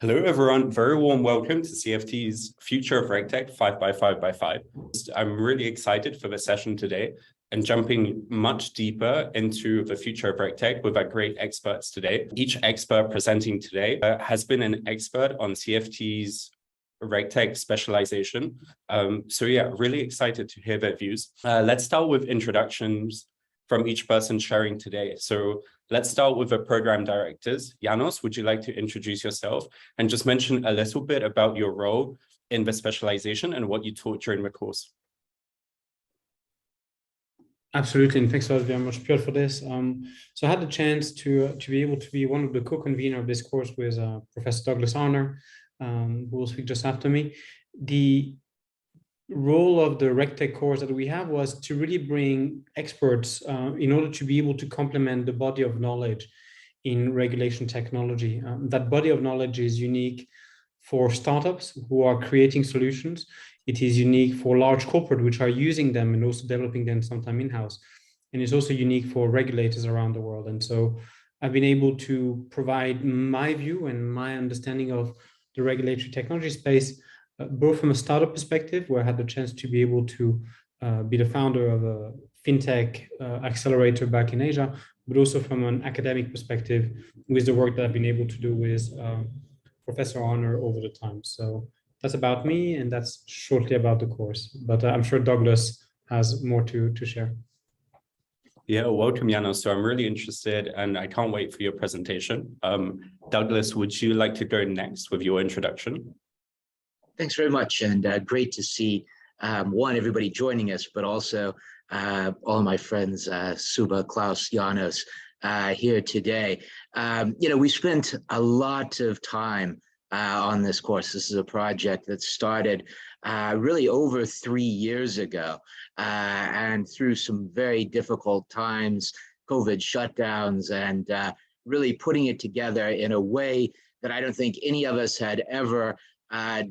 Hello, everyone. Very warm welcome to CFTE's Future of RegTech 5x5x5. I'm really excited for the session today and jumping much deeper into the future of RegTech with our great experts today. Each expert presenting today has been an expert on CFTE's RegTech specialization. Really excited to hear their views. Let's start with introductions from each person sharing today. So let's start with the program directors. Janos, would you like to introduce yourself and just mention a little bit about your role in the specialization and what you taught during the course? Absolutely, and thanks a lot very much, Pierre, for this. So I had the chance to be able to be one of the co-convener of this course with Professor Douglas Arner, who will speak just after me. The role of the RegTech course that we have was to really bring experts in order to be able to complement the body of knowledge in regulation technology. That body of knowledge is unique for startups who are creating solutions. It is unique for large corporate which are using them and also developing them sometime in-house. And it's also unique for regulators around the world. And so I've been able to provide my view and my understanding of the regulatory technology space, both from a startup perspective, where I had the chance to be able to be the founder of a fintech accelerator back in Asia, but also from an academic perspective with the work that I've been able to do with Professor Arner over the time. So that's about me, and that's shortly about the course. But I'm sure Douglas has more to share. Yeah, welcome, Janos. So I'm really interested, and I can't wait for your presentation. Douglas, would you like to go next with your introduction? Thanks very much, and great to see, everybody joining us, but also all my friends, Suba, Klaus, Janos, here today. We spent a lot of time on this course. This is a project that started really over 3 years ago, and through some very difficult times, COVID shutdowns, and really putting it together in a way that I don't think any of us had ever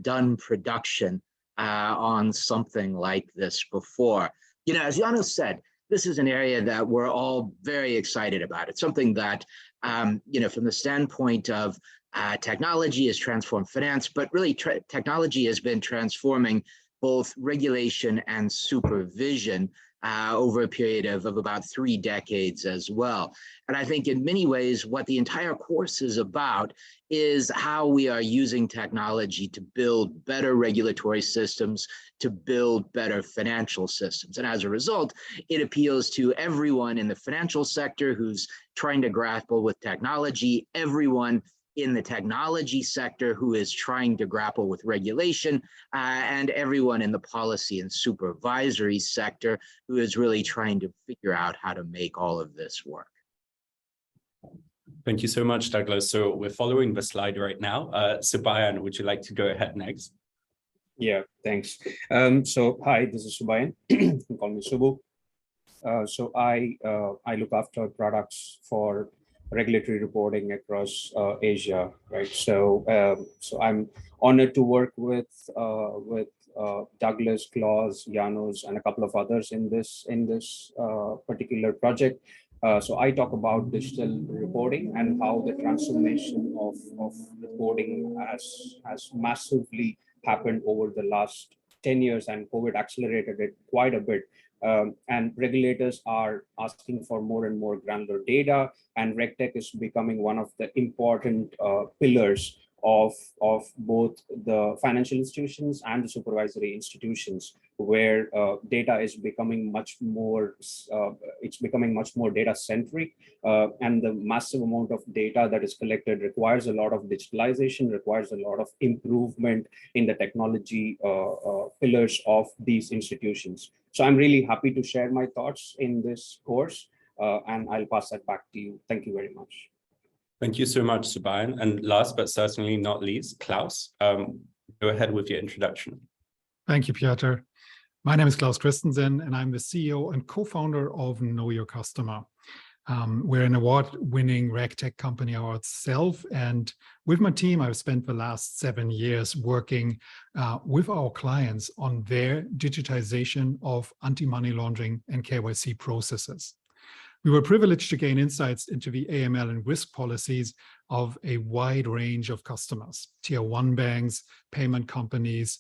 done production on something like this before. As Janos said, this is an area that we're all very excited about. It's something that, from the standpoint of technology has transformed finance, but really technology has been transforming both regulation and supervision over a period of about 3 decades as well. And I think in many ways, what the entire course is about is how we are using technology to build better regulatory systems, to build better financial systems. And as a result, it appeals to everyone in the financial sector who's trying to grapple with technology, everyone in the technology sector who is trying to grapple with regulation, and everyone in the policy and supervisory sector who is really trying to figure out how to make all of this work. Thank you so much, Douglas. So we're following the slide right now. Subbaiyan, would you like to go ahead next? Yeah, thanks. So hi, this is Subbaiyan. You can call me Subbu. So I look after products for regulatory reporting across Asia, right? So I'm honored to work with Douglas, Claus, Janos, and a couple of others in this particular project. So I talk about digital reporting and how the transformation of reporting has massively happened over the last 10 years, and COVID accelerated it quite a bit. And regulators are asking for more and more granular data, and RegTech is becoming one of the important pillars of both the financial institutions and the supervisory institutions, where data is becoming much more data centric, and the massive amount of data that is collected requires a lot of digitalization, requires a lot of improvement in the technology pillars of these institutions. So I'm really happy to share my thoughts in this course, and I'll pass that back to you. Thank you very much. Thank you so much, Subbaiyan. And last but certainly not least, Klaus, go ahead with your introduction. Thank you, Pieter. My name is Klaus Christensen, and I'm the CEO and co-founder of Know Your Customer. We're an award-winning RegTech company ourselves, and with my team, I've spent the last 7 years working with our clients on their digitization of anti-money laundering and KYC processes. We were privileged to gain insights into the AML and risk policies of a wide range of customers, tier 1 banks, payment companies,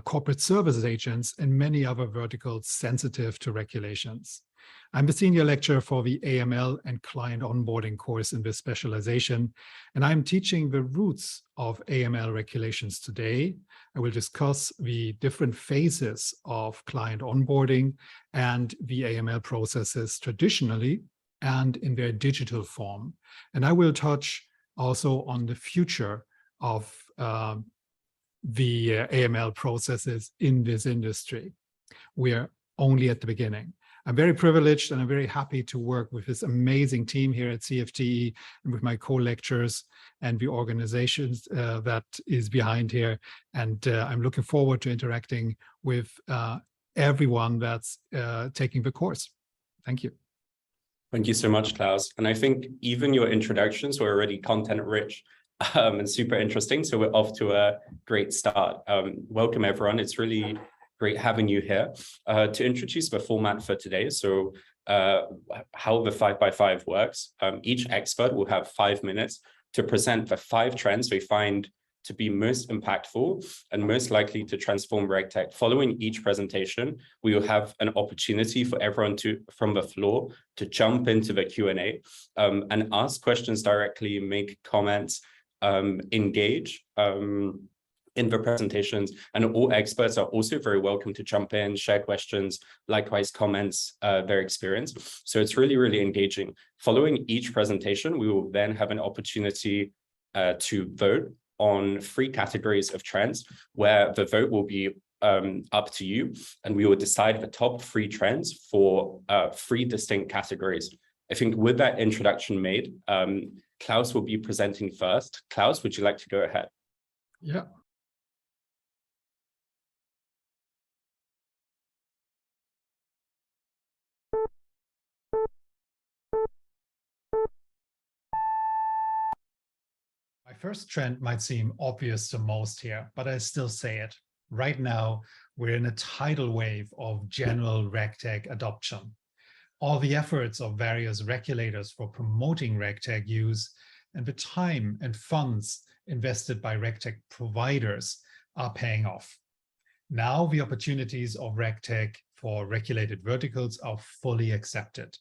corporate services agents, and many other verticals sensitive to regulations. I'm the senior lecturer for the AML and client onboarding course in this specialization, and I'm teaching the roots of AML regulations today. I will discuss the different phases of client onboarding and the AML processes traditionally and in their digital form. And I will touch also on the future of the AML processes in this industry. We are only at the beginning. I'm very privileged and I'm very happy to work with this amazing team here at CFTE and with my co-lecturers and the organizations that is behind here. And I'm looking forward to interacting with everyone that's taking the course. Thank you. Thank you so much, Klaus. And I think even your introductions were already content rich and super interesting. So we're off to a great start. Welcome, everyone. It's really great having you here. To introduce the format for today, so how the 5x5 works, each expert will have 5 minutes to present the 5 trends they find to be most impactful and most likely to transform RegTech. Following each presentation, we will have an opportunity for everyone from the floor to jump into the Q&A and ask questions directly, make comments, engage in the presentations, and all experts are also very welcome to jump in, share questions, likewise comments, their experience. So it's really, really engaging. Following each presentation, we will then have an opportunity to vote on 3 categories of trends, where the vote will be up to you, and we will decide the top 3 trends for 3 distinct categories. I think with that introduction made, Klaus will be presenting first. Klaus, would you like to go ahead? Yeah. My first trend might seem obvious to most here, but I still say it. Right now, we're in a tidal wave of general RegTech adoption. All the efforts of various regulators for promoting RegTech use and the time and funds invested by RegTech providers are paying off. Now the opportunities of RegTech for regulated verticals are fully accepted.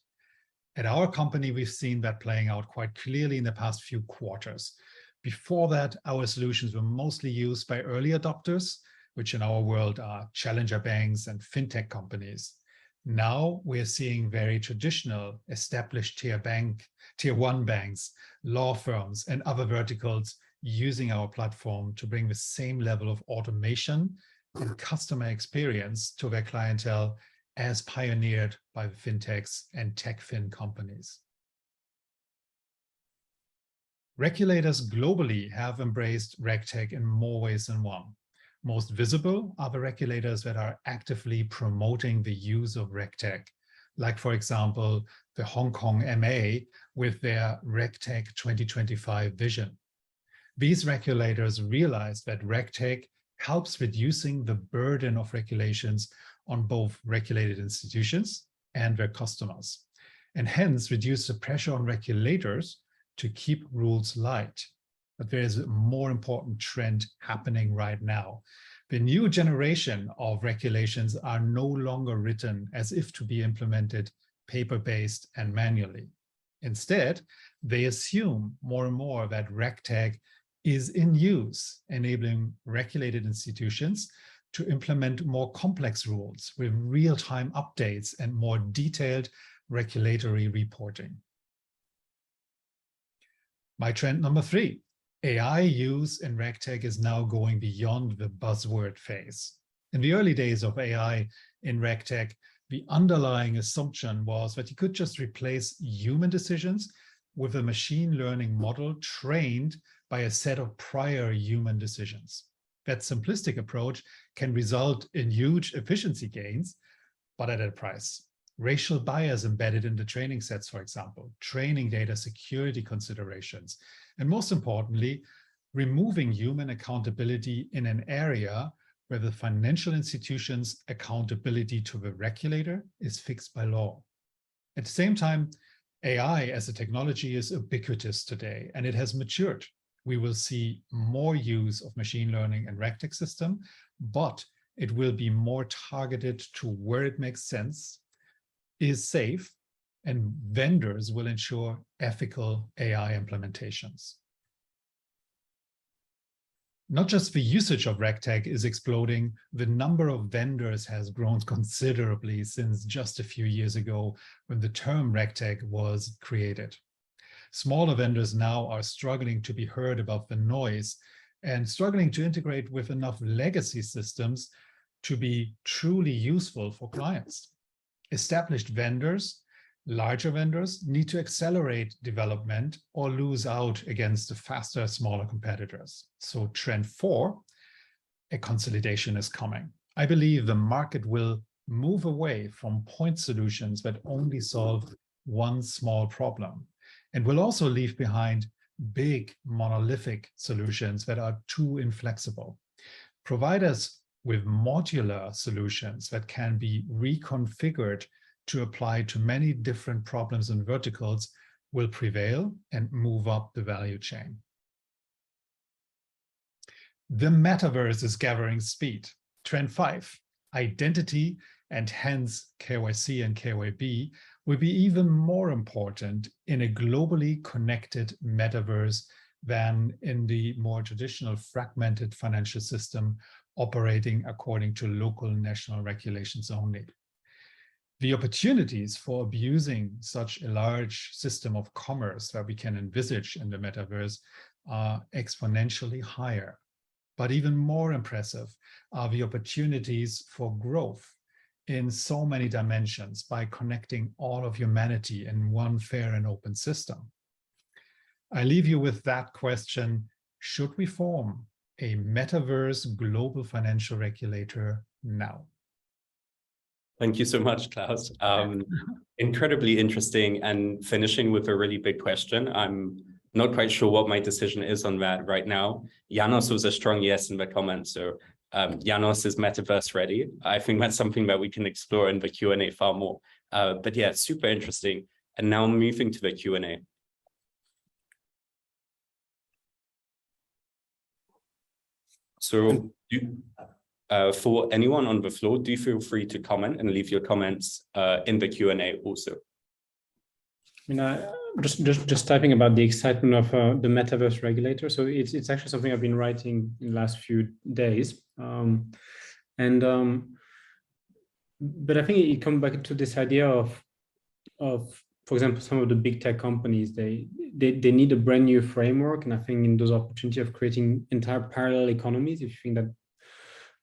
At our company, we've seen that playing out quite clearly in the past few quarters. Before that, our solutions were mostly used by early adopters, which in our world are challenger banks and fintech companies. Now we're seeing very traditional, established tier 1 banks, law firms, and other verticals using our platform to bring the same level of automation and customer experience to their clientele as pioneered by the fintechs and tech-fin companies. Regulators globally have embraced RegTech in more ways than one. Most visible are the regulators that are actively promoting the use of RegTech, like, for example, the Hong Kong MA with their RegTech 2025 vision. These regulators realize that RegTech helps reducing the burden of regulations on both regulated institutions and their customers, and hence reduce the pressure on regulators to keep rules light. But there is a more important trend happening right now. The new generation of regulations are no longer written as if to be implemented paper-based and manually. Instead, they assume more and more that RegTech is in use, enabling regulated institutions to implement more complex rules with real-time updates and more detailed regulatory reporting. My trend number 3, AI use in RegTech is now going beyond the buzzword phase. In the early days of AI in RegTech, the underlying assumption was that you could just replace human decisions with a machine learning model trained by a set of prior human decisions. That simplistic approach can result in huge efficiency gains, but at a price. Racial bias embedded in the training sets, for example, training data security considerations, and most importantly, removing human accountability in an area where the financial institution's accountability to the regulator is fixed by law. At the same time, AI as a technology is ubiquitous today, and it has matured. We will see more use of machine learning and RegTech system, but it will be more targeted to where it makes sense, is safe, and vendors will ensure ethical AI implementations. Not just the usage of RegTech is exploding, the number of vendors has grown considerably since just a few years ago when the term RegTech was created. Smaller vendors now are struggling to be heard above the noise and struggling to integrate with enough legacy systems to be truly useful for clients. Established vendors, larger vendors, need to accelerate development or lose out against the faster, smaller competitors. So trend 4, a consolidation is coming. I believe the market will move away from point solutions that only solve one small problem, and will also leave behind big monolithic solutions that are too inflexible. Providers with modular solutions that can be reconfigured to apply to many different problems and verticals will prevail and move up the value chain. The metaverse is gathering speed. Trend 5, identity and hence KYC and KYB will be even more important in a globally connected metaverse than in the more traditional fragmented financial system operating according to local national regulations only. The opportunities for abusing such a large system of commerce that we can envisage in the metaverse are exponentially higher. But even more impressive are the opportunities for growth in so many dimensions by connecting all of humanity in one fair and open system. I leave you with that question: should we form a metaverse global financial regulator now? Thank you so much, Klaus. Incredibly interesting, and finishing with a really big question. I'm not quite sure what my decision is on that right now. Janos was a strong yes in the comments, so Janos is metaverse ready. I think that's something that we can explore in the Q&A far more. But yeah, super interesting. And now moving to the Q&A. So for anyone on the floor, do feel free to comment and leave your comments in the Q&A also. I mean, just typing about the excitement of the metaverse regulator. So it's actually something I've been writing in the last few days. But I think it comes back to this idea of, for example, some of the big tech companies, they need a brand new framework. And I think in those opportunity of creating entire parallel economies, if you think that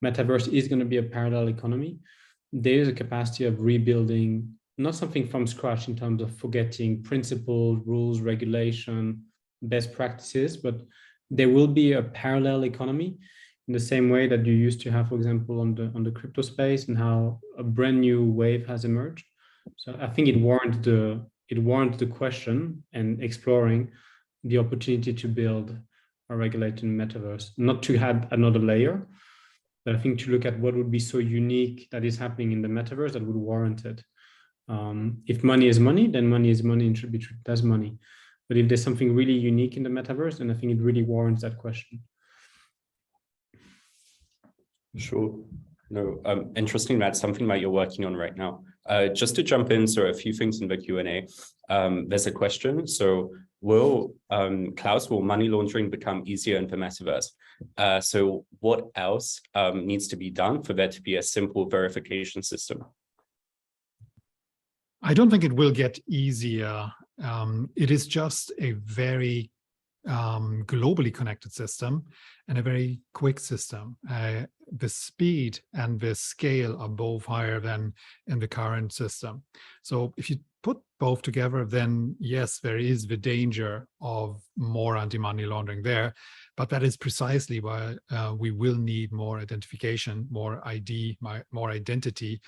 metaverse is going to be a parallel economy, there is a capacity of rebuilding, not something from scratch in terms of forgetting principles, rules, regulation, best practices, but there will be a parallel economy in the same way that you used to have, for example, on the crypto space, and how a brand new wave has emerged. So I think it warrants the question and exploring the opportunity to build a regulated metaverse, not to add another layer, but I think to look at what would be so unique that is happening in the metaverse that would warrant it. If money is money, then money is money and should be treated as money. But if there's something really unique in the metaverse, then I think it really warrants that question. Sure. No, interesting. That's something that you're working on right now. Just to jump in, so a few things in the Q&A. There's a question. So Klaus, will money laundering become easier in the metaverse? So what else needs to be done for there to be a simple verification system? I don't think it will get easier. It is just a very globally connected system and a very quick system. The speed and the scale are both higher than in the current system. So if you put both together, then yes, there is the danger of more anti-money laundering there, but that is precisely why we will need more identification, more ID, more identity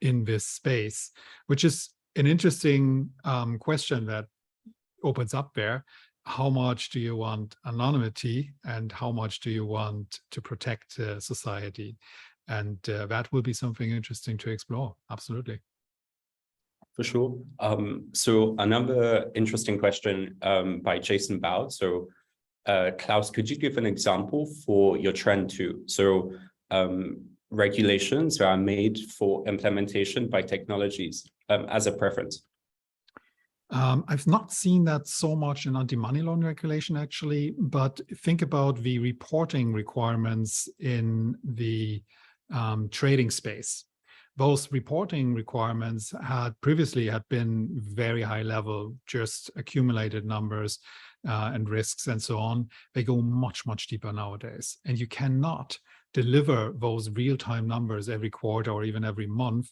in this space, which is an interesting question that opens up there. How much do you want anonymity and how much do you want to protect society? And that will be something interesting to explore. Absolutely. For sure. So another interesting question by Jason Bao. So Klaus, could you give an example for your trend too? So regulations are made for implementation by technologies as a preference. I've not seen that so much in anti-money laundering regulation, actually, but think about the reporting requirements in the trading space. Those reporting requirements had previously been very high level, just accumulated numbers and risks and so on. They go much, much deeper nowadays. And you cannot deliver those real-time numbers every quarter or even every month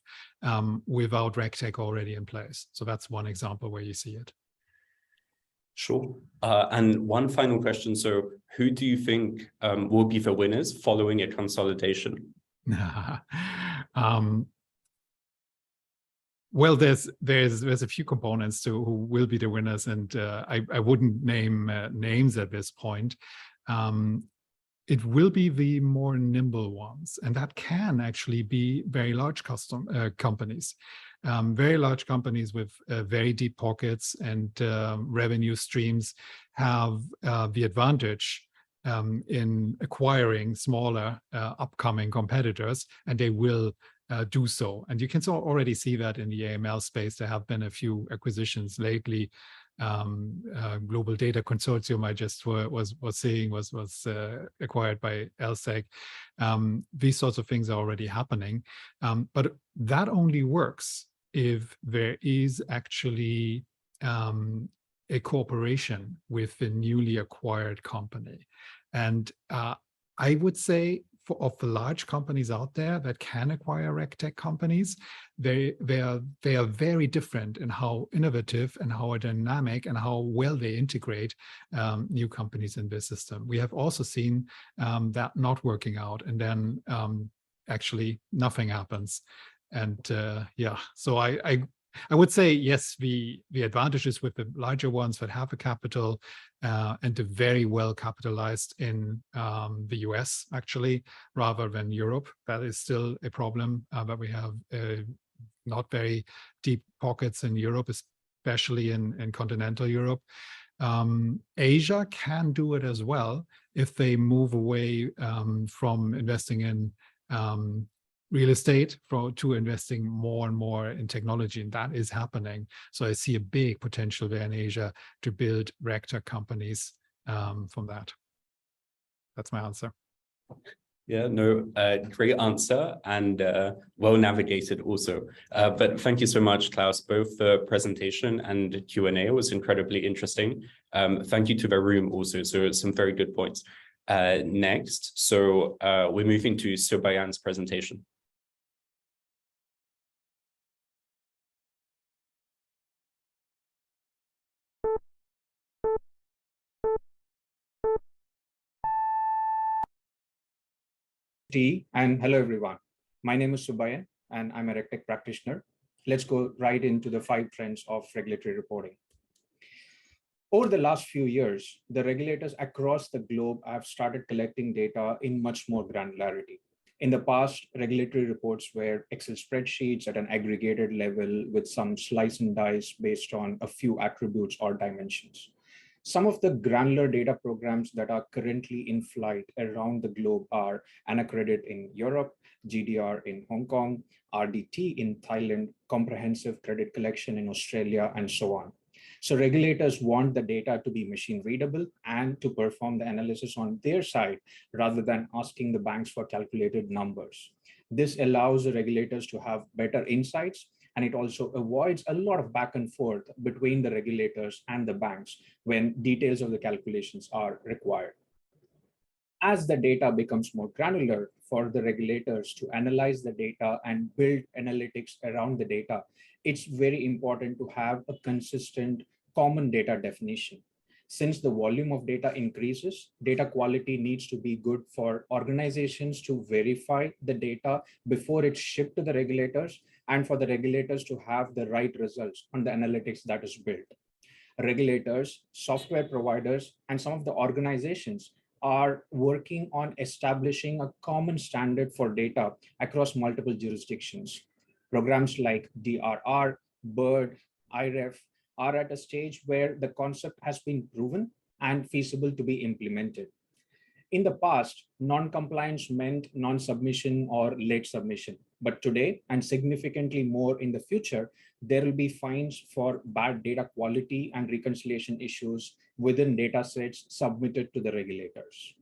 without RegTech already in place. So that's one example where you see it. Sure. And one final question. So who do you think will be the winners following a consolidation? Well, there's a few components to who will be the winners, and I wouldn't name names at this point. It will be the more nimble ones, and that can actually be very large companies. Very large companies with very deep pockets and revenue streams have the advantage in acquiring smaller upcoming competitors, and they will do so. And you can already see that in the AML space. There have been a few acquisitions lately. Global Data Consortium I just was seeing was acquired by LSEG. These sorts of things are already happening, but that only works if there is actually a cooperation with the newly acquired company. And I would say of the large companies out there that can acquire RegTech companies, they are very different in how innovative and how dynamic and how well they integrate new companies in this system. We have also seen that not working out, and then actually nothing happens. And yeah, so I would say, yes, the advantages with the larger ones that have a capital and are very well capitalized in the US, actually, rather than Europe. That is still a problem, but we have not very deep pockets in Europe, especially in continental Europe. Asia can do it as well if they move away from investing in real estate to investing more and more in technology, and that is happening. So I see a big potential there in Asia to build RegTech companies from that. That's my answer. Yeah, no, great answer and well navigated also. But thank you so much, Klaus. Both the presentation and Q&A was incredibly interesting. Thank you to the room also. So some very good points. Next, so we're moving to Subbaiyan's presentation. And hello, everyone. My name is Subbaiyan, and I'm a RegTech practitioner. Let's go right into the 5 trends of regulatory reporting. Over the last few years, the regulators across the globe have started collecting data in much more granularity. In the past, regulatory reports were Excel spreadsheets at an aggregated level with some slice and dice based on a few attributes or dimensions. Some of the granular data programs that are currently in flight around the globe are AnaCredit in Europe, GDR in Hong Kong, RDT in Thailand, comprehensive credit collection in Australia, and so on. So regulators want the data to be machine readable and to perform the analysis on their side rather than asking the banks for calculated numbers. This allows the regulators to have better insights, and it also avoids a lot of back and forth between the regulators and the banks when details of the calculations are required. As the data becomes more granular for the regulators to analyze the data and build analytics around the data, it's very important to have a consistent common data definition. Since the volume of data increases, data quality needs to be good for organizations to verify the data before it's shipped to the regulators, and for the regulators to have the right results on the analytics that is built. Regulators, software providers, and some of the organizations are working on establishing a common standard for data across multiple jurisdictions. Programs like DRR, BIRD, IREF are at a stage where the concept has been proven and feasible to be implemented. In the past, non-compliance meant non-submission or late submission. But today, and significantly more in the future, there will be fines for bad data quality and reconciliation issues within data sets submitted to the regulators.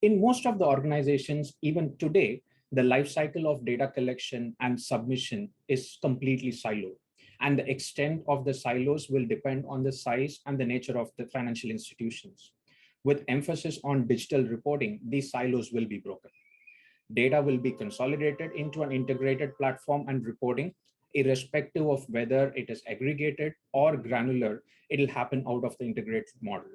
In most of the organizations, even today, the life cycle of data collection and submission is completely siloed. And the extent of the silos will depend on the size and the nature of the financial institutions. With emphasis on digital reporting, these silos will be broken. Data will be consolidated into an integrated platform and reporting, irrespective of whether it is aggregated or granular, it'll happen out of the integrated model.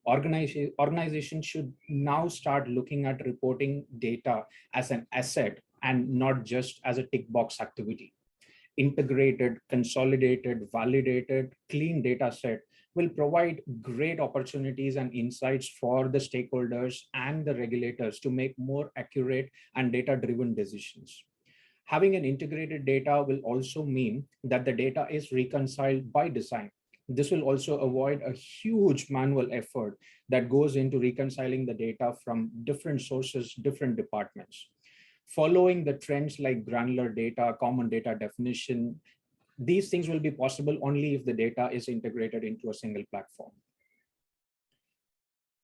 Organizations should now start looking at reporting data as an asset and not just as a tick box activity. Integrated, consolidated, validated, clean data set will provide great opportunities and insights for the stakeholders and the regulators to make more accurate and data-driven decisions. Having an integrated data will also mean that the data is reconciled by design. This will also avoid a huge manual effort that goes into reconciling the data from different sources, different departments. Following the trends like granular data, common data definition, these things will be possible only if the data is integrated into a single platform.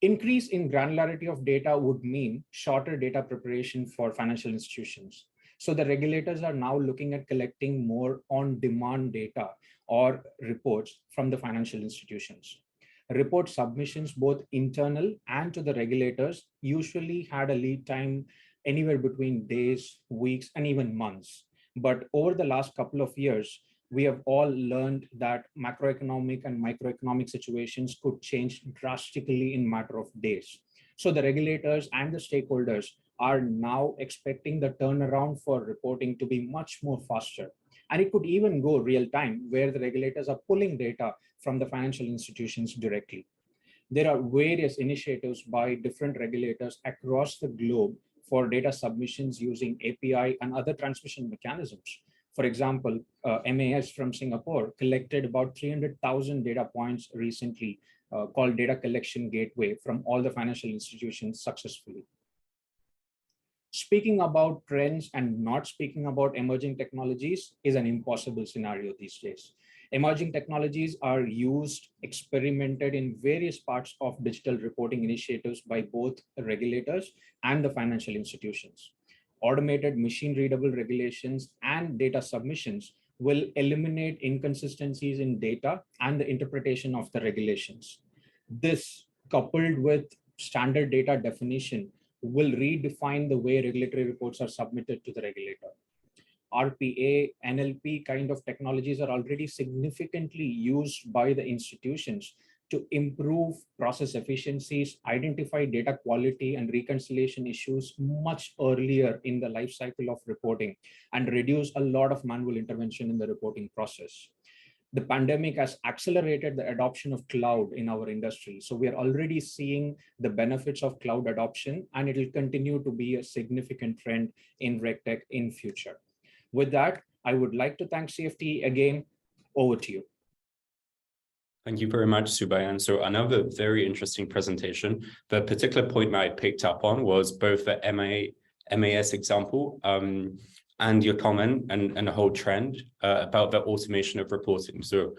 Increase in granularity of data would mean shorter data preparation for financial institutions. So the regulators are now looking at collecting more on-demand data or reports from the financial institutions. Report submissions, both internal and to the regulators, usually had a lead time anywhere between days, weeks, and even months. But over the last couple of years, we have all learned that macroeconomic and microeconomic situations could change drastically in a matter of days. So the regulators and the stakeholders are now expecting the turnaround for reporting to be much more faster. And it could even go real time, where the regulators are pulling data from the financial institutions directly. There are various initiatives by different regulators across the globe for data submissions using API and other transmission mechanisms. For example, MAS from Singapore collected about 300,000 data points recently, called Data Collection Gateway, from all the financial institutions successfully. Speaking about trends and not speaking about emerging technologies is an impossible scenario these days. Emerging technologies are used, experimented in various parts of digital reporting initiatives by both regulators and the financial institutions. Automated machine-readable regulations and data submissions will eliminate inconsistencies in data and the interpretation of the regulations. This, coupled with standard data definition, will redefine the way regulatory reports are submitted to the regulator. RPA, NLP kind of technologies are already significantly used by the institutions to improve process efficiencies, identify data quality and reconciliation issues much earlier in the life cycle of reporting, and reduce a lot of manual intervention in the reporting process. The pandemic has accelerated the adoption of cloud in our industry. So we are already seeing the benefits of cloud adoption, and it will continue to be a significant trend in RegTech in future. With that, I would like to thank CFTE again. Over to you. Thank you very much, Subbaiyan. So another very interesting presentation. The particular point that I picked up on was both the MAS example and your comment and the whole trend about the automation of reporting. So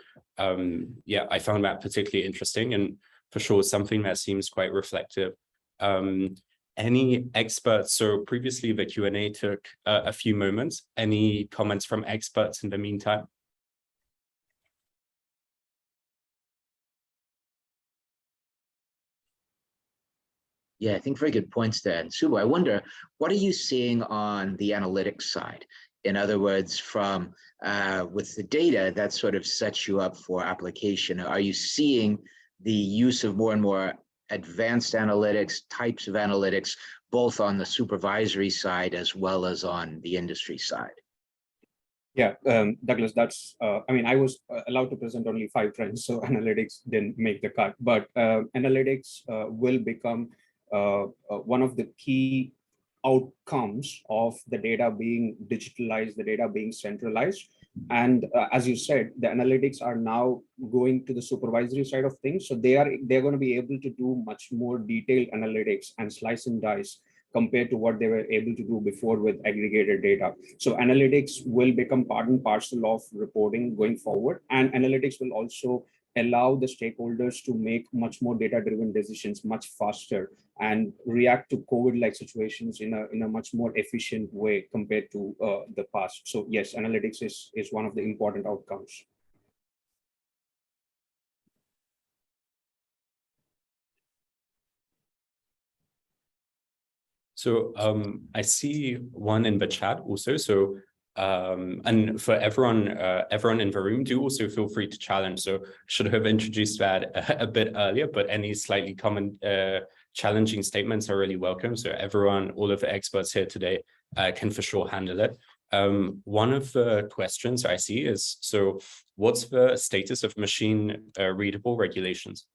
yeah, I found that particularly interesting, and for sure something that seems quite reflective. Any experts? So previously the Q&A took a few moments. Any comments from experts in the meantime? Yeah, I think very good points there. And Subba, I wonder, what are you seeing on the analytics side? In other words, from with the data that sort of sets you up for application, are you seeing the use of more and more advanced analytics, types of analytics, both on the supervisory side as well as on the industry side? Yeah, Douglas, that's, I mean, I was allowed to present only 5 trends, so analytics didn't make the cut, but analytics will become one of the key outcomes of the data being digitalized, the data being centralized. And as you said, the analytics are now going to the supervisory side of things. So they're going to be able to do much more detailed analytics and slice and dice compared to what they were able to do before with aggregated data. So analytics will become part and parcel of reporting going forward. And analytics will also allow the stakeholders to make much more data-driven decisions much faster and react to COVID-like situations in a much more efficient way compared to the past. So yes, analytics is one of the important outcomes. So I see one in the chat also. So and for everyone in the room, do also feel free to challenge. So should have introduced that a bit earlier, but any slightly common challenging statements are really welcome. So everyone, all of the experts here today can for sure handle it. One of the questions I see is, so what's the status of machine readable regulations?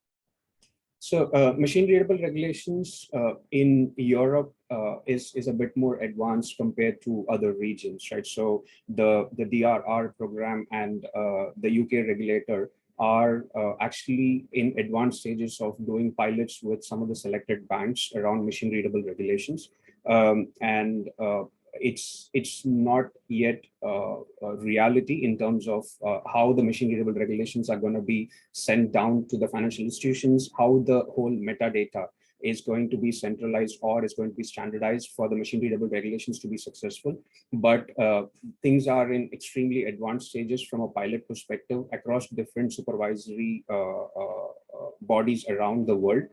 So machine readable regulations in Europe is a bit more advanced compared to other regions, right? So the DRR program and the UK regulator are actually in advanced stages of doing pilots with some of the selected banks around machine readable regulations. It's not yet a reality in terms of how the machine readable regulations are going to be sent down to the financial institutions, how the whole metadata is going to be centralized or is going to be standardized for the machine readable regulations to be successful. But things are in extremely advanced stages from a pilot perspective across different supervisory bodies around the world.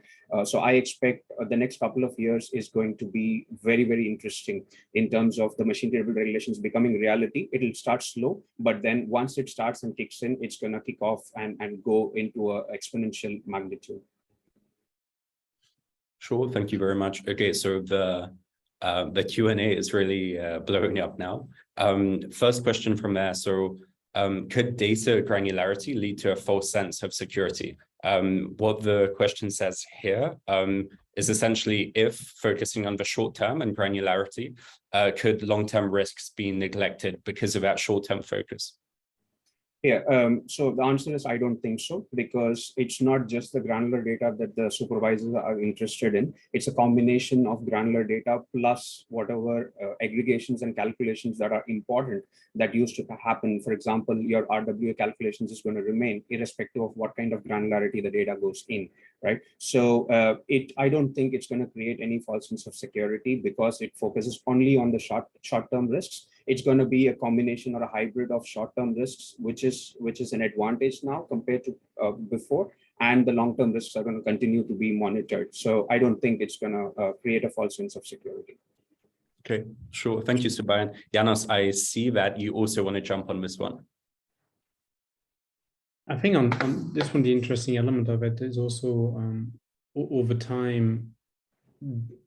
So I expect the next couple of years is going to be very, very interesting in terms of the machine readable regulations becoming reality. It'll start slow, but then once it starts and kicks in, it's going to kick off and go into an exponential magnitude. Sure, thank you very much. Okay, so the Q&A is really blowing up now. First question from there. So could data granularity lead to a false sense of security? What the question says here is essentially, if focusing on the short term and granularity, could long-term risks be neglected because of that short-term focus? Yeah, so the answer is I don't think so, because it's not just the granular data that the supervisors are interested in. It's a combination of granular data plus whatever aggregations and calculations that are important that used to happen. For example, your RWA calculations is going to remain irrespective of what kind of granularity the data goes in, right? So I don't think it's going to create any false sense of security because it focuses only on the short-term risks. It's going to be a combination or a hybrid of short-term risks, which is an advantage now compared to before, and the long-term risks are going to continue to be monitored. So I don't think it's going to create a false sense of security. Okay, sure. Thank you, Subbaiyan. Janos, I see that you also want to jump on this one. I think on this one, the interesting element of it is also over time,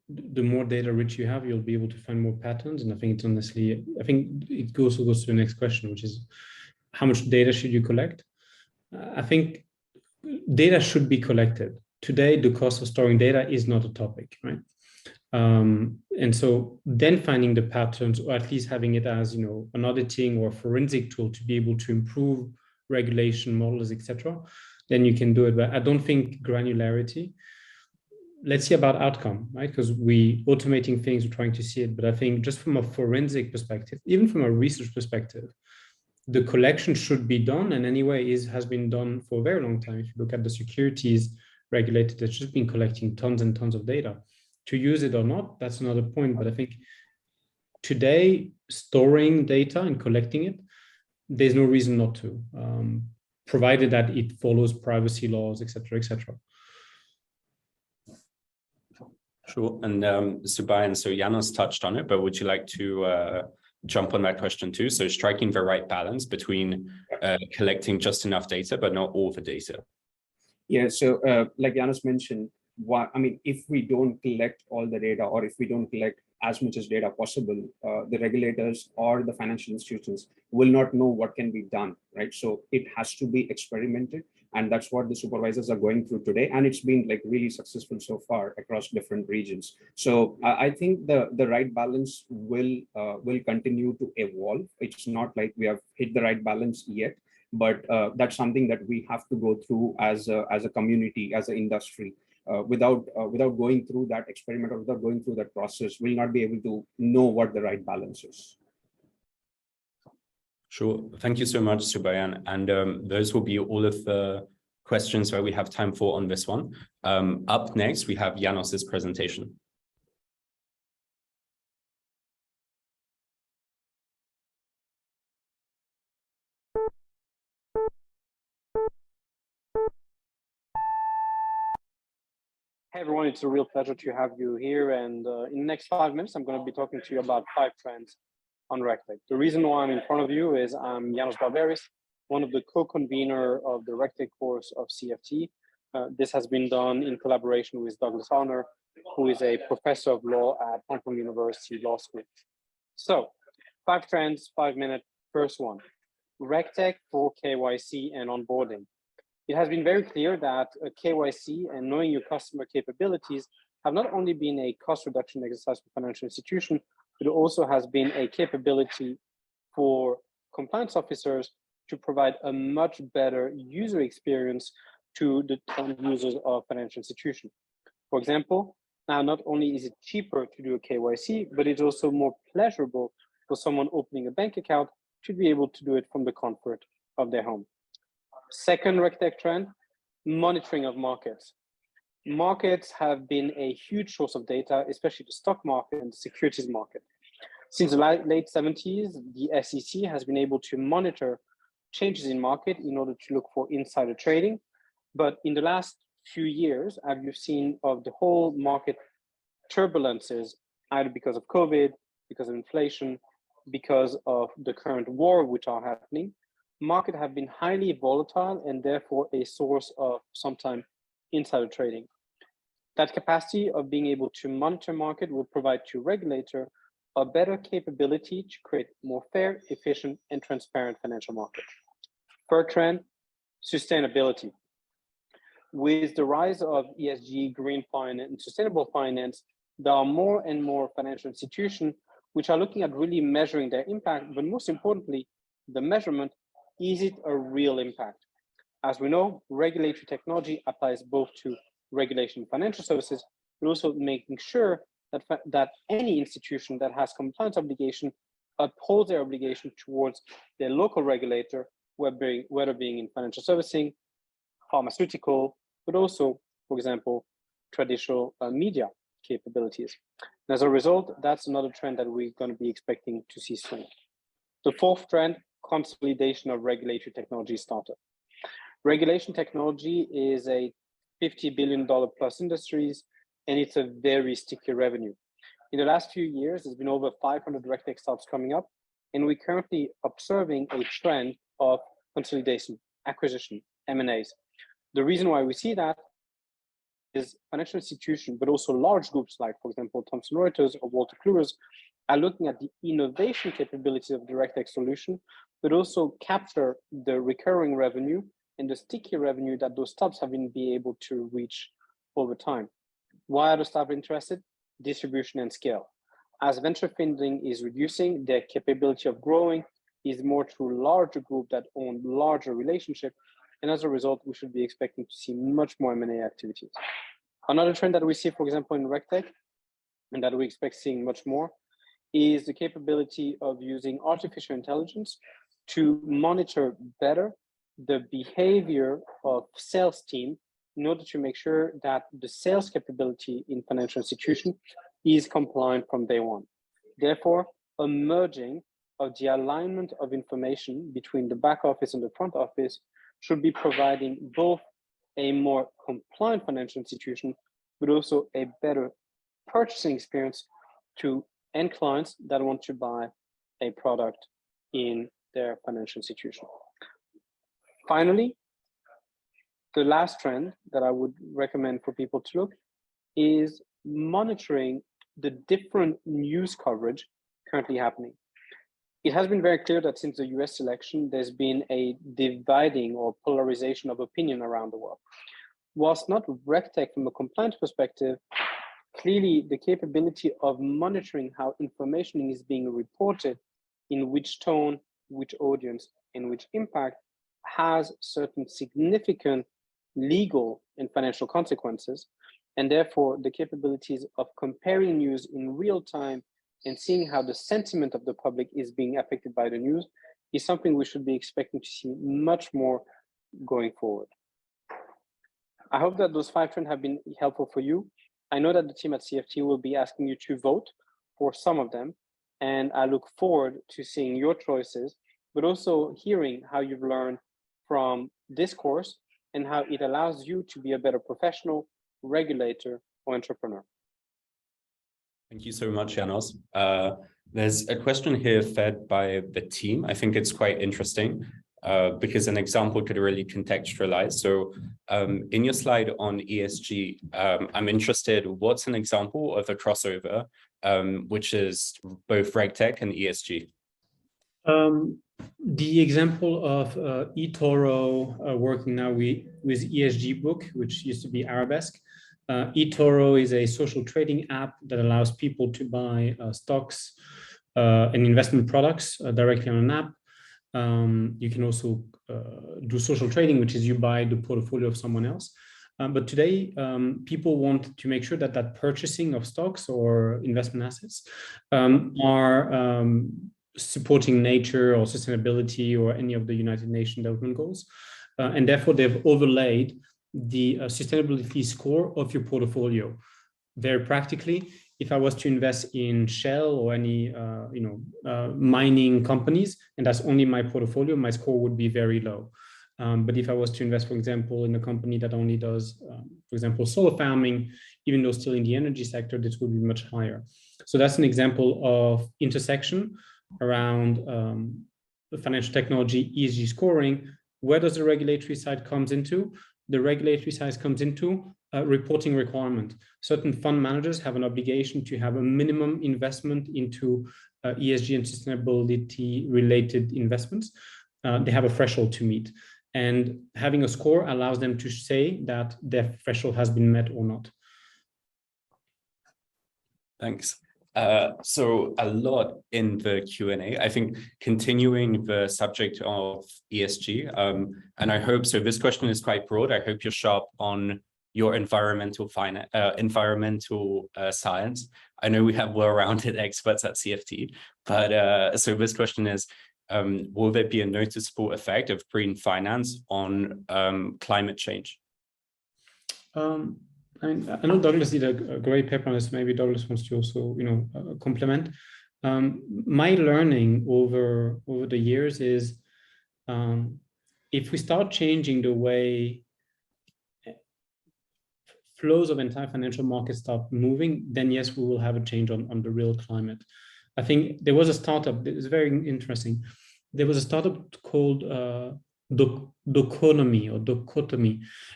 the more data rich you have, you'll be able to find more patterns. And I think it's honestly, I think it also goes to the next question, which is how much data should you collect? I think data should be collected. Today, the cost of storing data is not a topic, right? And so then finding the patterns, or at least having it as, you know, an auditing or forensic tool to be able to improve regulation models, etc., then you can do it. But I don't think granularity. Let's see about outcome, right? Because we automating things, we're trying to see it. But I think just from a forensic perspective, even from a research perspective, the collection should be done, and anyway has been done for a very long time. If you look at the securities regulator, that's just been collecting tons and tons of data. To use it or not, that's another point. But I think today, storing data and collecting it, there's no reason not to, provided that it follows privacy laws, et cetera, et cetera. Sure. And Subbaiyan, so Janos touched on it, but would you like to jump on that question too? So striking the right balance between collecting just enough data, but not all the data. Yeah, so like Janos mentioned, if we don't collect all the data, or if we don't collect as much as data possible, the regulators or the financial institutions will not know what can be done, right? So it has to be experimented, And that's what the supervisors are going through today. And it's been like really successful so far across different regions. So I think the right balance will continue to evolve. It's not like we have hit the right balance yet, but that's something that we have to go through as a community, as an industry. Without going through that experiment or without going through that process, we'll not be able to know what the right balance is. Sure. Thank you so much, Subbaiyan. And those will be all of the questions that we have time for on this one. Up next, we have Janos's presentation. Hey everyone, it's a real pleasure to have you here. And in the next 5 minutes, I'm going to be talking to you about 5 trends on RegTech. The reason why I'm in front of you is I'm Janos, one of the co-convener of the RegTech course of CFTE. This has been done in collaboration with Douglas Arner, who is a professor of law at Hong Kong University Law School. So 5 trends, 5 minutes. First one, RegTech for KYC and onboarding. It has been very clear that KYC and knowing your customer capabilities have not only been a cost reduction exercise for financial institutions, but it also has been a capability for compliance officers to provide a much better user experience to the end users of financial institutions. For example, now not only is it cheaper to do a KYC, but it's also more pleasurable for someone opening a bank account to be able to do it from the comfort of their home. Second RegTech trend, monitoring of markets. Markets have been a huge source of data, especially the stock market and the securities market. Since the late 70s, the SEC has been able to monitor changes in market in order to look for insider trading. But in the last few years, as you've seen of the whole market turbulences, either because of COVID, because of inflation, because of the current war which are happening, markets have been highly volatile and therefore a source of sometimes insider trading. That capacity of being able to monitor market will provide to regulator a better capability to create more fair, efficient, and transparent financial market. Third trend, sustainability. With the rise of ESG, green finance, and sustainable finance, there are more and more financial institutions which are looking at really measuring their impact, but most importantly, the measurement. Is it a real impact? As we know, regulatory technology applies both to regulation of financial services, but also making sure that any institution that has compliance obligation upholds their obligation towards their local regulator, whether being in financial servicing, pharmaceutical, but also, for example, traditional media capabilities. And as a result, that's another trend that we're going to be expecting to see soon. The fourth trend, consolidation of regulatory technology startup. Regulation technology is a $50 billion plus industries, and it's a very sticky revenue. In the last few years, there's been over 500 RegTech startups coming up, and we're currently observing a trend of consolidation, acquisition, M&As. The reason why we see that is financial institutions, but also large groups like, for example, Thomson Reuters or Wolters Kluwer, are looking at the innovation capabilities of the RegTech solution, but also capture the recurring revenue and the sticky revenue that those startups have been able to reach over time. Why are the startups interested? Distribution and scale. As venture funding is reducing, their capability of growing is more through larger groups that own larger relationships, and as a result, we should be expecting to see much more M&A activities. Another trend that we see, for example, in RegTech, and that we expect seeing much more, is the capability of using artificial intelligence to monitor better the behavior of sales team in order to make sure that the sales capability in financial institution is compliant from day one. Therefore, a merging of the alignment of information between the back office and the front office should be providing both a more compliant financial institution, but also a better purchasing experience to end clients that want to buy a product in their financial institution. Finally, the last trend that I would recommend for people to look is monitoring the different news coverage currently happening. it has been very clear that since the US election, there's been a dividing or polarization of opinion around the world. Whilst not RegTech from a compliance perspective, clearly the capability of monitoring how information is being reported, in which tone, which audience, and which impact, has certain significant legal and financial consequences. And therefore, the capabilities of comparing news in real time and seeing how the sentiment of the public is being affected by the news is something we should be expecting to see much more going forward. I hope that those 5 trends have been helpful for you. I know that the team at CFTE will be asking you to vote for some of them, and I look forward to seeing your choices, but also hearing how you've learned from this course and how it allows you to be a better professional, regulator, or entrepreneur. Thank you so much, Janos. There's a question here fed by the team. I think it's quite interesting because an example could really contextualize. So in your slide on ESG, I'm interested, what's an example of a crossover, which is both RegTech and ESG? The example of eToro working now with ESG Book, which used to be Arabesque. eToro is a social trading app that allows people to buy stocks and investment products directly on an app. You can also do social trading, which is you buy the portfolio of someone else. But today, people want to make sure that that purchasing of stocks or investment assets are supporting nature or sustainability or any of the United Nations development goals. And therefore, they've overlaid the sustainability score of your portfolio. Very practically, if I was to invest in Shell or any mining companies, and that's only my portfolio, my score would be very low. But if I was to invest, for example, in a company that only does, for example, solar farming, even though still in the energy sector, this would be much higher. So that's an example of intersection around the financial technology, ESG scoring. Where does the regulatory side comes into? The regulatory side comes into reporting requirement. Certain fund managers have an obligation to have a minimum investment into ESG and sustainability related investments. They have a threshold to meet. And having a score allows them to say that their threshold has been met or not. Thanks. So a lot in the Q&A. I think continuing the subject of ESG, and I hope, so this question is quite broad. I hope you're sharp on your environmental science. I know we have well-rounded experts at CFTE, but so this question is, will there be a noticeable effect of green finance on climate change? I know Douglas did a great paper on this. Maybe Douglas wants to also, complement. My learning over the years is, if we start changing the way flows of entire financial markets start moving, then yes, we will have a change on the real climate. I think there was a startup that is very interesting. There was a startup called Doconomy.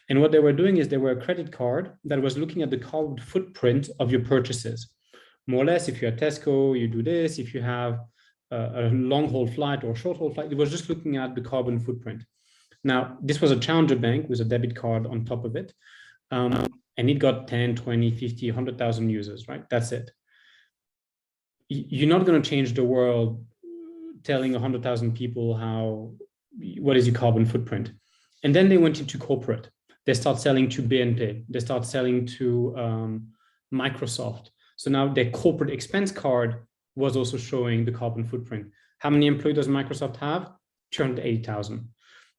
And what they were doing is they were a credit card that was looking at the carbon footprint of your purchases. More or less, if you're at Tesco, you do this. If you have a long-haul flight or short-haul flight, it was just looking at the carbon footprint. Now, this was a challenger bank with a debit card on top of it. And it got 10, 20, 50, 100,000 users, right? That's it. You're not going to change the world telling 100,000 people what is your carbon footprint. And then they went into corporate. They start selling to BNP. They start selling to Microsoft. So now their corporate expense card was also showing the carbon footprint. How many employees does Microsoft have? 280,000.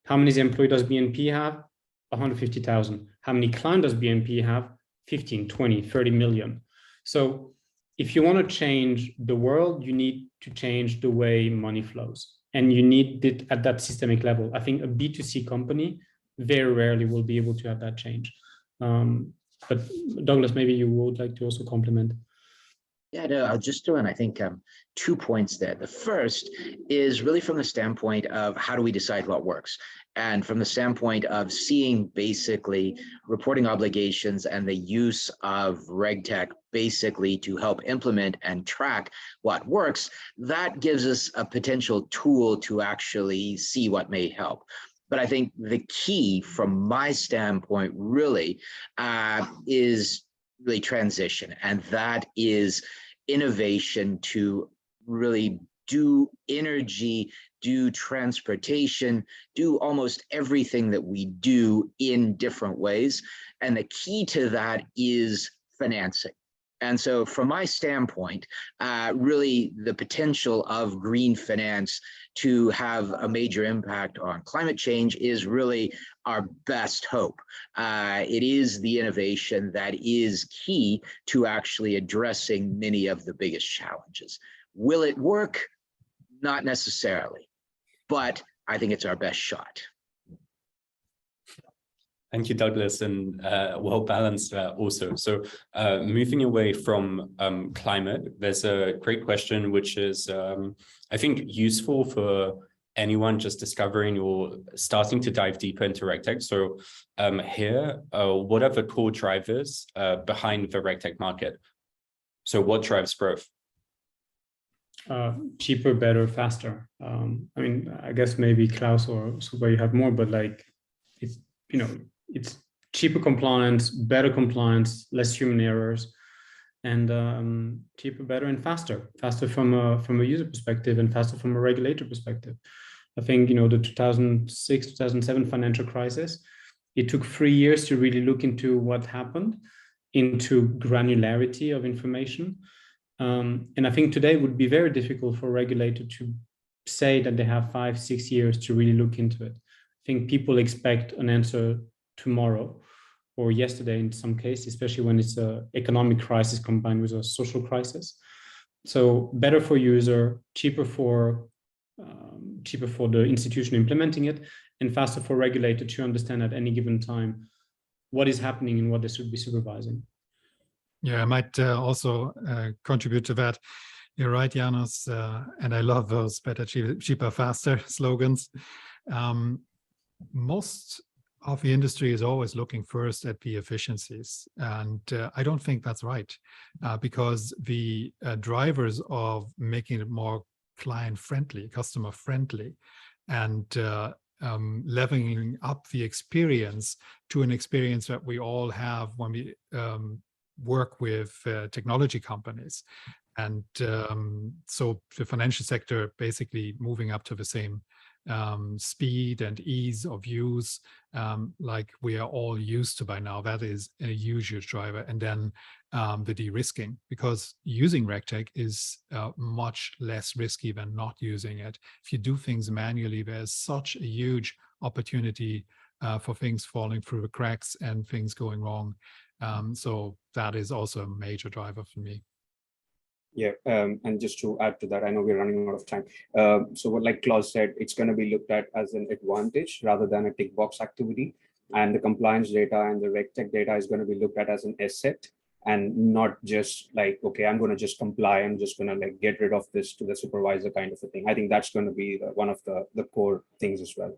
How many employees does BNP have? 150,000. How many clients does BNP have? 15, 20, 30 million. So if you want to change the world, you need to change the way money flows. And you need it at that systemic level. I think a B2C company very rarely will be able to have that change. But Douglas, maybe you would like to also complement. Yeah, no, I'll just throw in, I think, 2 points there. The first is really from the standpoint of how do we decide what works? And from the standpoint of seeing basically reporting obligations and the use of RegTech basically to help implement and track what works, that gives us a potential tool to actually see what may help. But I think the key from my standpoint really is really transition, and that is innovation to really do energy, do transportation, do almost everything that we do in different ways. And the key to that is financing. And so from my standpoint, really the potential of green finance to have a major impact on climate change is really our best hope. It is the innovation that is key to actually addressing many of the biggest challenges. Will it work? Not necessarily, but I think it's our best shot. Thank you, Douglas, and well balanced also. So moving away from climate, there's a great question, which is, I think, useful for anyone just discovering or starting to dive deeper into RegTech. So here, what are the core drivers behind the RegTech market? So what drives growth? Cheaper, better, faster. I mean, I guess maybe Klaus or Suba, you have more, but like, it's, you know, it's cheaper compliance, better compliance, less human errors, and cheaper, better, and faster. Faster from a user perspective, and faster from a regulator perspective. I think, you know, the 2006, 2007 financial crisis, it took 3 years to really look into what happened, into granularity of information. And I think today would be very difficult for a regulator to say that they have 5, 6 years to really look into it. I think people expect an answer tomorrow or yesterday in some cases, especially when it's an economic crisis combined with a social crisis. So better for user, cheaper for the institution implementing it, and faster for regulator to understand at any given time what is happening and what they should be supervising. Yeah, I might also contribute to that. You're right, Janos, and I love those better, cheaper, faster slogans. Most of the industry is always looking first at the efficiencies, and I don't think that's right, because the drivers of making it more client-friendly, customer-friendly, and leveling up the experience to an experience that we all have when we work with technology companies. And so the financial sector basically moving up to the same speed and ease of use like we are all used to by now. That is a huge driver. And then the de-risking, because using RegTech is much less risky than not using it. If you do things manually, there's such a huge opportunity for things falling through the cracks and things going wrong. So that is also a major driver for me. Yeah, and just to add to that, I know we're running out of time. So what, like Klaus said, it's going to be looked at as an advantage rather than a tick box activity. And the compliance data and the RegTech data is going to be looked at as an asset, and not just like, okay, I'm going to just comply. I'm just going to like get rid of this to the supervisor kind of a thing. I think that's going to be one of the core things as well.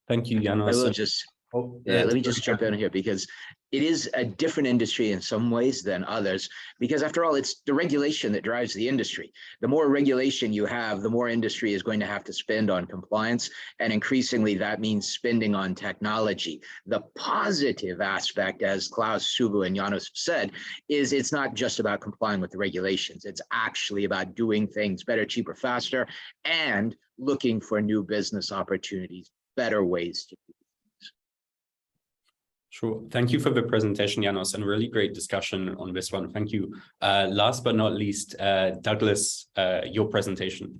Thank you, Janos. I will just, let me just jump in here, because it is a different industry in some ways than others, because after all, it's the regulation that drives the industry. The more regulation you have, the more industry is going to have to spend on compliance. And increasingly, that means spending on technology. The positive aspect, as Klaus, Subu, and Janos said, is it's not just about complying with the regulations. It's actually about doing things better, cheaper, faster, and looking for new business opportunities, better ways to do. Sure. Thank you for the presentation, Janos, and really great discussion on this one. Thank you. Last but not least, Douglas, your presentation.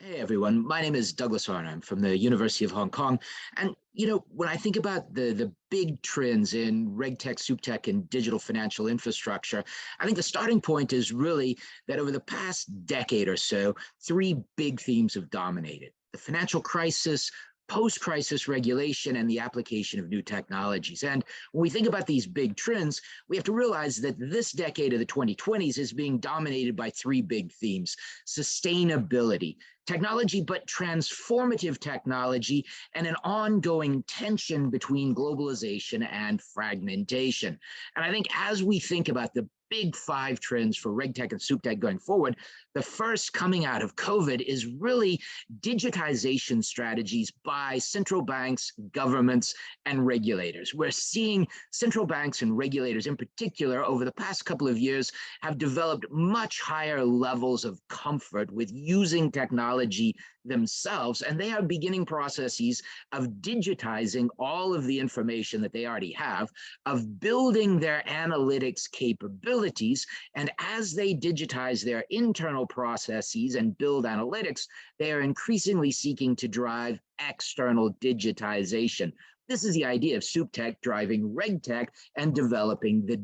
Hey, Hey everyone, my name is Douglas Arner. I'm from the University of Hong Kong. And when I think about the big trends in RegTech, SupTech, and digital financial infrastructure, I think the starting point is really that over the past decade or so, three big themes have dominated: the financial crisis, post-crisis regulation, and the application of new technologies. And when we think about these big trends, we have to realize that this decade of the 2020s is being dominated by three big themes: sustainability, technology, but transformative technology, and an ongoing tension between globalization and fragmentation. And I think as we think about the big five trends for RegTech and SupTech going forward, the first coming out of COVID is really digitization strategies by central banks, governments, and regulators. We're seeing central banks and regulators in particular over the past couple of years have developed much higher levels of comfort with using technology themselves, and they are beginning processes of digitizing all of the information that they already have, of building their analytics capabilities, and as they digitize their internal processes and build analytics, they are increasingly seeking to drive external digitization. This is the idea of SupTech driving RegTech and developing the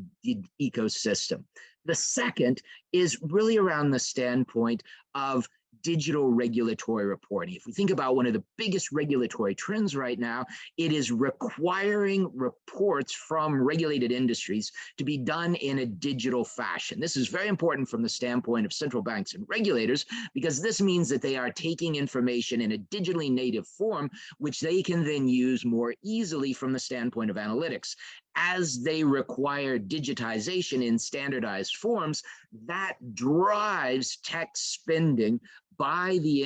ecosystem. The second is really around the standpoint of digital regulatory reporting. If we think about one of the biggest regulatory trends right now, it is requiring reports from regulated industries to be done in a digital fashion. This is very important from the standpoint of central banks and regulators, because this means that they are taking information in a digitally native form, which they can then use more easily from the standpoint of analytics. As they require digitization in standardized forms, that drives tech spending by the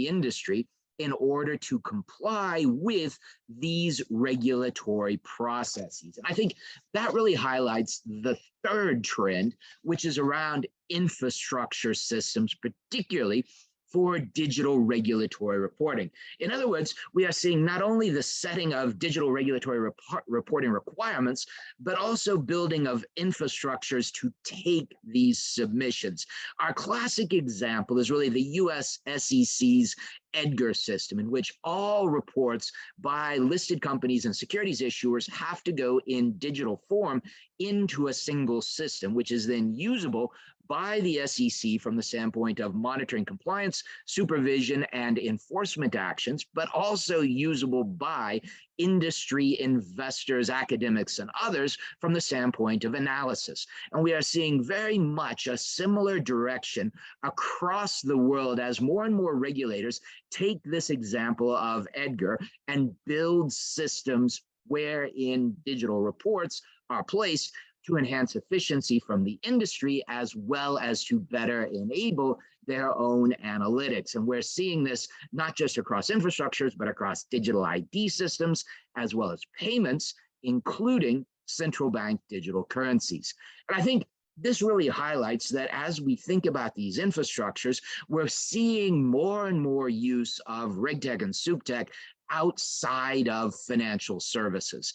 industry in order to comply with these regulatory processes. And I think that really highlights the third trend, which is around infrastructure systems, particularly for digital regulatory reporting. In other words, we are seeing not only the setting of digital regulatory reporting requirements, but also building of infrastructures to take these submissions. Our classic example is really the US SEC's EDGAR system, in which all reports by listed companies and securities issuers have to go in digital form into a single system, which is then usable by the SEC from the standpoint of monitoring compliance, supervision, and enforcement actions, but also usable by industry, investors, academics, and others from the standpoint of analysis. And we are seeing very much a similar direction across the world as more and more regulators take this example of EDGAR and build systems wherein digital reports are placed to enhance efficiency from the industry, as well as to better enable their own analytics. And we're seeing this not just across infrastructures, but across digital ID systems, as well as payments, including central bank digital currencies. And I think this really highlights that as we think about these infrastructures, we're seeing more and more use of RegTech and SupTech outside of financial services.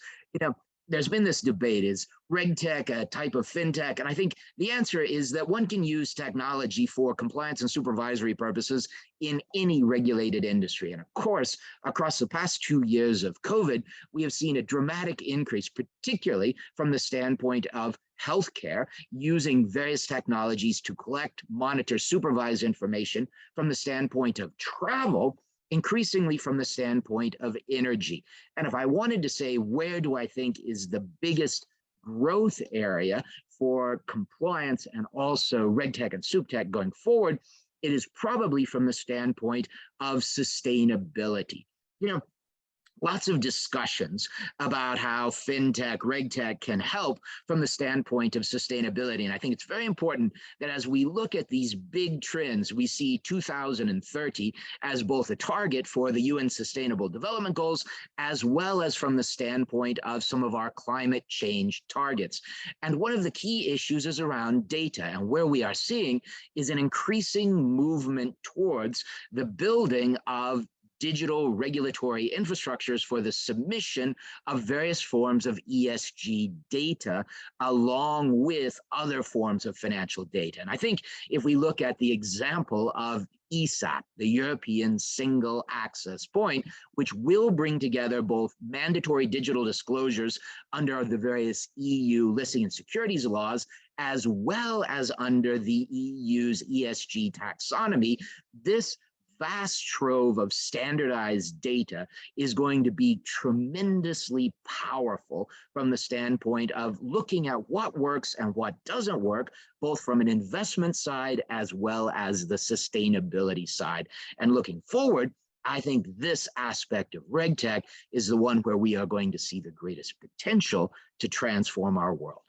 There's been this debate, is RegTech a type of fintech? And I think the answer is that one can use technology for compliance and supervisory purposes in any regulated industry. And of course, across the past 2 years of COVID, we have seen a dramatic increase, particularly from the standpoint of healthcare, using various technologies to collect, monitor, supervise information, from the standpoint of travel, increasingly from the standpoint of energy. And if I wanted to say, where do I think is the biggest growth area for compliance and also RegTech and SupTech going forward, it is probably from the standpoint of sustainability. Lots of discussions about how fintech, RegTech can help from the standpoint of sustainability. And I think it's very important that as we look at these big trends, we see 2030 as both a target for the UN Sustainable Development Goals, as well as from the standpoint of some of our climate change targets. And one of the key issues is around data. And where we are seeing is an increasing movement towards the building of digital regulatory infrastructures for the submission of various forms of ESG data, along with other forms of financial data. And I think if we look at the example of ESAP, the European Single Access Point, which will bring together both mandatory digital disclosures under the various EU listing and securities laws, as well as under the EU's ESG taxonomy. This vast trove of standardized data is going to be tremendously powerful from the standpoint of looking at what works and what doesn't work, both from an investment side as well as the sustainability side. And looking forward, I think this aspect of RegTech is the one where we are going to see the greatest potential to transform our world.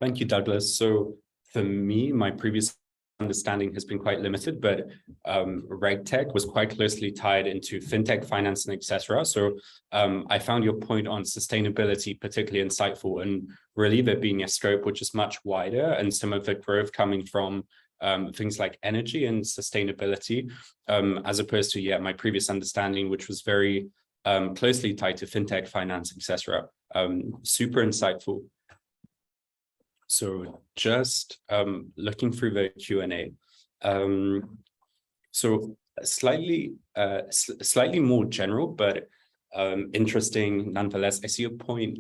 Thank you, Douglas. So for me, my previous understanding has been quite limited, but RegTech was quite closely tied into fintech, finance, and etc. So I found your point on sustainability particularly insightful, and really there being a scope which is much wider, and some of the growth coming from things like energy and sustainability, as opposed to my previous understanding, which was very closely tied to fintech, finance, etc. Super insightful. So just looking through the Q&A. So slightly more general, but interesting nonetheless. I see a point.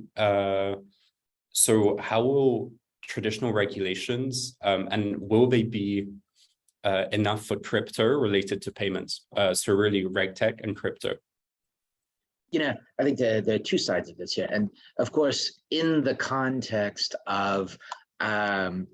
So how will traditional regulations and will they be enough for crypto related to payments? So really RegTech and crypto. I think there are two sides of this here. And of course, in the context of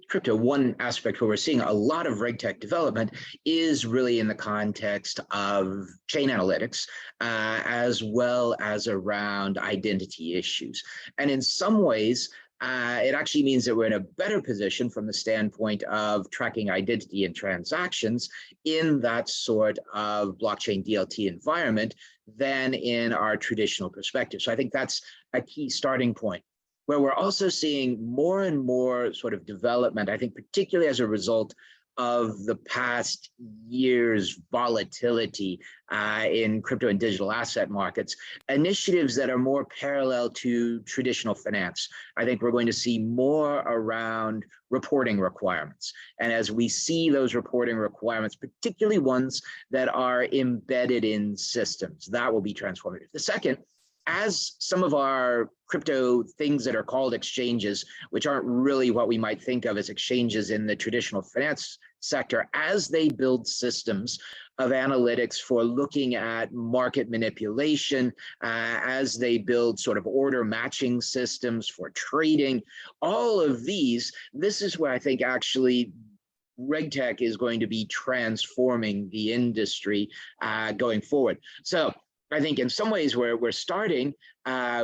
crypto, one aspect where we're seeing a lot of RegTech development is really in the context of chain analytics, as well as around identity issues. And in some ways, it actually means that we're in a better position from the standpoint of tracking identity and transactions in that sort of blockchain DLT environment than in our traditional perspective. So I think that's a key starting point. Where we're also seeing more and more sort of development, I think particularly as a result of the past year's volatility in crypto and digital asset markets, initiatives that are more parallel to traditional finance. I think we're going to see more around reporting requirements. And as we see those reporting requirements, particularly ones that are embedded in systems, that will be transformative. The second, as some of our crypto things that are called exchanges, which aren't really what we might think of as exchanges in the traditional finance sector, as they build systems of analytics for looking at market manipulation, as they build sort of order matching systems for trading, all of these, this is where I think actually RegTech is going to be transforming the industry going forward. So I think in some ways we're starting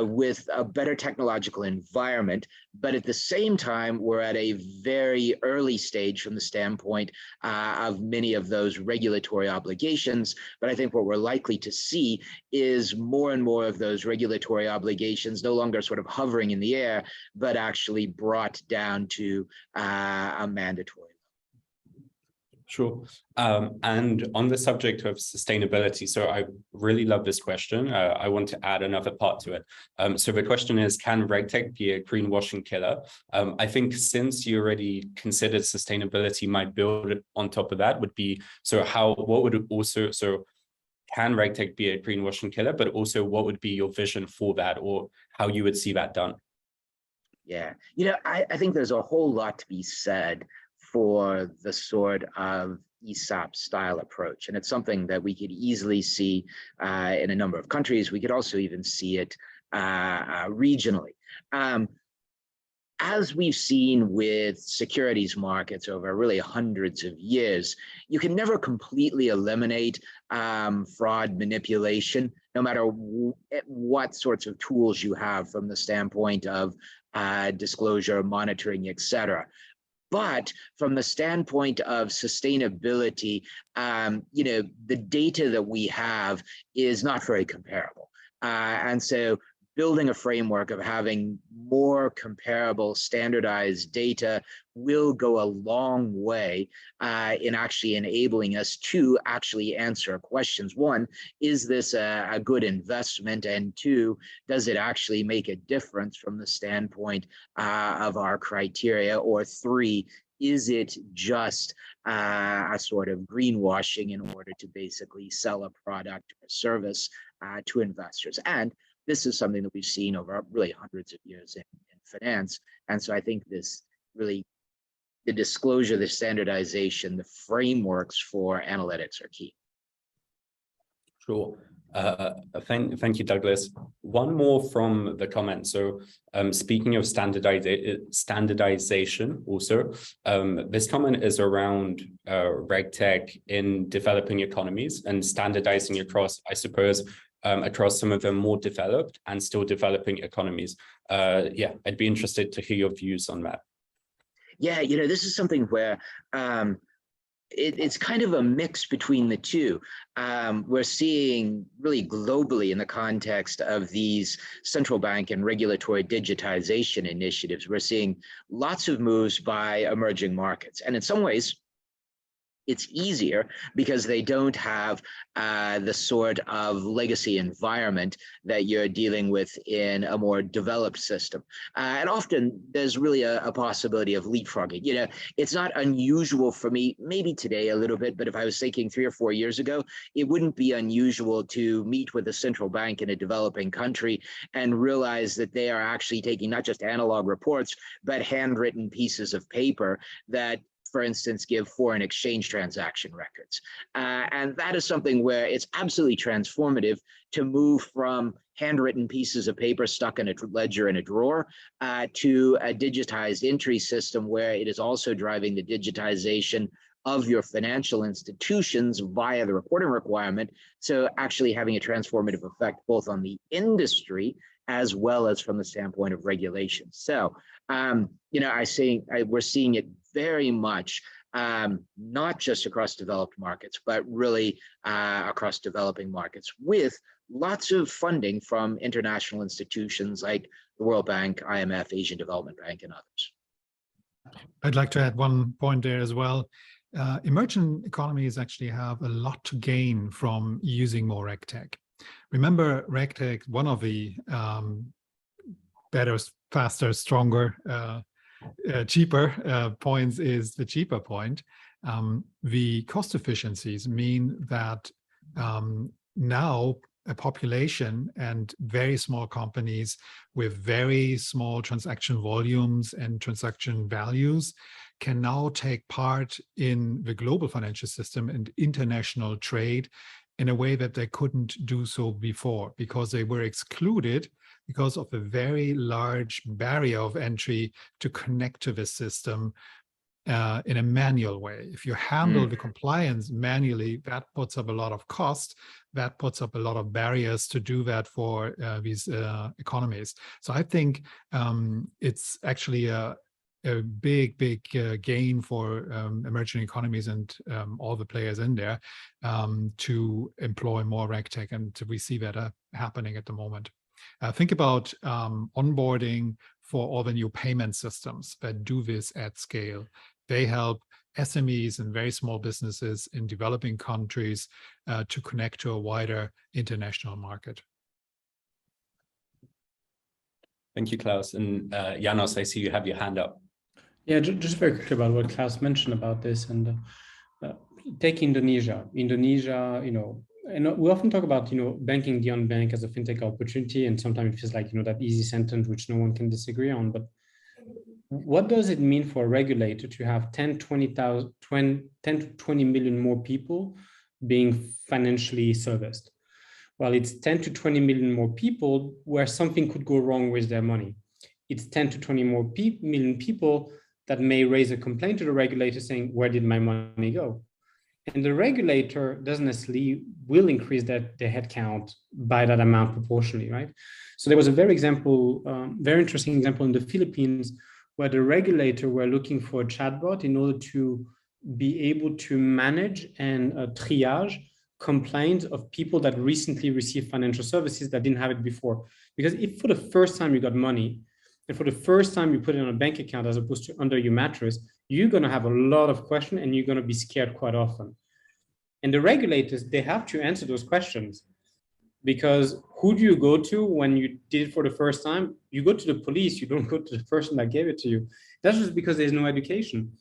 with a better technological environment, but at the same time, we're at a very early stage from the standpoint of many of those regulatory obligations. But I think what we're likely to see is more and more of those regulatory obligations no longer sort of hovering in the air, but actually brought down to a mandatory. Sure. And on the subject of sustainability, so I really love this question. I want to add another part to it. So the question is, can RegTech be a greenwashing killer? I think since you already considered sustainability, my build on top of that would be, so can RegTech be a greenwashing killer, but also what would be your vision for that, or how you would see that done? Yeah, I think there's a whole lot to be said for the sort of ESAP style approach. And it's something that we could easily see in a number of countries. We could also even see it regionally. As we've seen with securities markets over really hundreds of years, you can never completely eliminate fraud, manipulation, no matter what sorts of tools you have from the standpoint of disclosure, monitoring, et cetera. But from the standpoint of sustainability, the data that we have is not very comparable. And so building a framework of having more comparable standardized data will go a long way in actually enabling us to actually answer questions. One, is this a good investment? And two, does it actually make a difference from the standpoint of our criteria? Or three, is it just a sort of greenwashing in order to basically sell a product or service to investors? And this is something that we've seen over really hundreds of years in finance. And so I think this really, the disclosure, the standardization, the frameworks for analytics are key. Sure. Thank you, Douglas. One more from the comment. So speaking of standardization also, this comment is around RegTech in developing economies and standardizing across, I suppose, across some of the more developed and still developing economies. Yeah, I'd be interested to hear your views on that. Yeah, this is something where it's kind of a mix between the two. We're seeing really globally in the context of these central bank and regulatory digitization initiatives, we're seeing lots of moves by emerging markets. And in some ways, it's easier because they don't have the sort of legacy environment that you're dealing with in a more developed system. And often there's really a possibility of leapfrogging. It's not unusual for me, maybe today a little bit, but if I was thinking 3 or 4 years ago, it wouldn't be unusual to meet with a central bank in a developing country and realize that they are actually taking not just analog reports, but handwritten pieces of paper that, for instance, give foreign exchange transaction records. And that is something where it's absolutely transformative to move from handwritten pieces of paper stuck in a ledger in a drawer to a digitized entry system where it is also driving the digitization of your financial institutions via the reporting requirement. So actually having a transformative effect both on the industry as well as from the standpoint of regulation. So, we're seeing it very much, not just across developed markets, but really across developing markets with lots of funding from international institutions like the World Bank, IMF, Asian Development Bank, and others. I'd like to add one point there as well. Emerging economies actually have a lot to gain from using more RegTech. Remember, RegTech, one of the better, faster, stronger, cheaper points is the cheaper point. The cost efficiencies mean that now a population and very small companies with very small transaction volumes and transaction values can now take part in the global financial system and international trade in a way that they couldn't do so before, because they were excluded because of a very large barrier of entry to connect to the system in a manual way. If you handle the compliance manually, that puts up a lot of cost, that puts up a lot of barriers to do that for these economies. So I think it's actually a big gain for emerging economies and all the players in there to employ more RegTech, and we see that happening at the moment. Think about onboarding for all the new payment systems that do this at scale. They help SMEs and very small businesses in developing countries to connect to a wider international market. Thank you, Klaus. And Janos, I see you have your hand up. Yeah, just very quickly about what Klaus mentioned about this, and take Indonesia. And we often talk about, banking the unbanked as a fintech opportunity, and sometimes it feels like, that easy sentence which no one can disagree on. But what does it mean for a regulator to have 10 to 20 million more people being financially serviced? Well, it's 10 to 20 million more people where something could go wrong with their money. It's 10 to 20 more million people that may raise a complaint to the regulator saying, where did my money go? And the regulator doesn't necessarily will increase their headcount by that amount proportionally, right? So there was a very interesting example in the Philippines where the regulator were looking for a chatbot in order to be able to manage and triage complaints of people that recently received financial services that didn't have it before. Because if for the first time you got money, and for the first time you put it on a bank account as opposed to under your mattress, you're going to have a lot of questions and you're going to be scared quite often. And the regulators, they have to answer those questions, because who do you go to when you did it for the first time? You go to the police, you don't go to the person that gave it to you. That's just because there's no education.